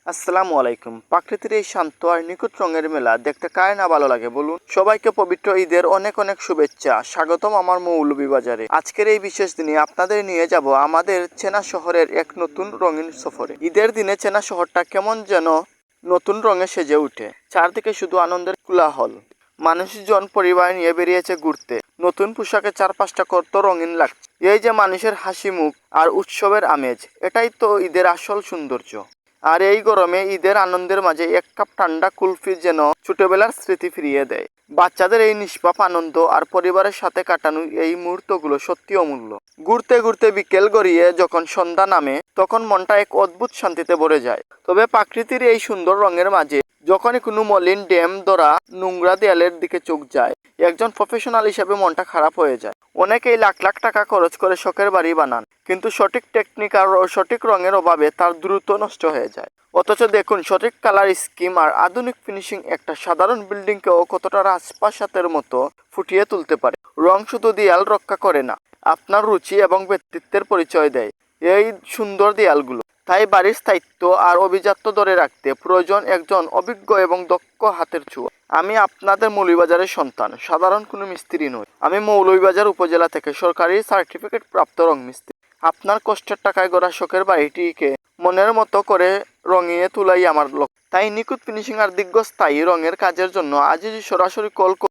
আসসালামু আলাইকুম। প্রকৃতির এই শান্ত আর নিখুঁত রঙের মেলা দেখতে কার না ভালো লাগে বলুন। সবাইকে পবিত্র ঈদের অনেক অনেক শুভেচ্ছা। স্বাগতম আমার মৌলভীবাজারে। আজকের এই বিশেষ দিনে আপনাদের নিয়ে যাব আমাদের চেনা শহরের এক নতুন রঙিন সফরে। ঈদের দিনে চেনা শহরটা কেমন যেন নতুন রঙে সেজে উঠে। চারদিকে শুধু আনন্দের কোলাহল। মানুষজন পরিবার নিয়ে বেরিয়েছে ঘুরতে। নতুন পোশাকে চারপাশটা কত রঙিন লাগছে। এই যে মানুষের হাসি মুখ আর উৎসবের আমেজ, এটাই তো ঈদের আসল সৌন্দর্য। আর এই গরমে ঈদের আনন্দের মাঝে এক কাপ ঠান্ডা কুলফি যেন ছোটবেলার স্মৃতি ফিরিয়ে দেয়। বাচ্চাদের এই নিষ্পাপ আনন্দ আর পরিবারের সাথে কাটানো এই মুহূর্তগুলো সত্যি অমূল্য। ঘুরতে ঘুরতে বিকেল গড়িয়ে যখন সন্ধ্যা নামে তখন মনটা এক অদ্ভুত শান্তিতে ভরে যায়। তবে প্রকৃতির এই সুন্দর রঙের মাঝে যখনই কোনো মলিন ড্যাম ধরা নোংরা দেয়ালের দিকে চোখ যায়, একজন প্রফেশনাল হিসেবে মনটা খারাপ হয়ে যায়। অনেকেই লাখ লাখ টাকা খরচ করে শখের বাড়ি বানান, কিন্তু সঠিক টেকনিক আর সঠিক রঙের অভাবে তার দ্রুত নষ্ট হয়ে যায়। অথচ দেখুন, সঠিক কালার স্কিম আর আধুনিক ফিনিশিং একটা সাধারণ বিল্ডিংকেও কতটা রাজপ্রাসাদের মতো ফুটিয়ে তুলতে পারে। রং শুধু দেয়াল রক্ষা করে না, আপনার রুচি এবং ব্যক্তিত্বের পরিচয় দেয় এই সুন্দর দেয়ালগুলো। তাই বাড়ির স্থায়িত্ব আর অভিজাত্য ধরে রাখতে প্রয়োজন একজন অভিজ্ঞ এবং দক্ষ হাতের ছোঁয়া। আমি আপনাদের মৌলভীবাজারের সন্তান, সাধারণ কোনো মিস্ত্রি নই। আমি মৌলভীবাজার উপজেলা থেকে সরকারি সার্টিফিকেট প্রাপ্ত রং মিস্ত্রি। আপনার কষ্টের টাকায় গড়া শখের বাড়িটিকে মনের মতো করে রঙিয়ে তোলাই আমার লক্ষ্য। তাই নিখুঁত ফিনিশিং আর দীর্ঘস্থায়ী রঙের কাজের জন্য আজই সরাসরি কল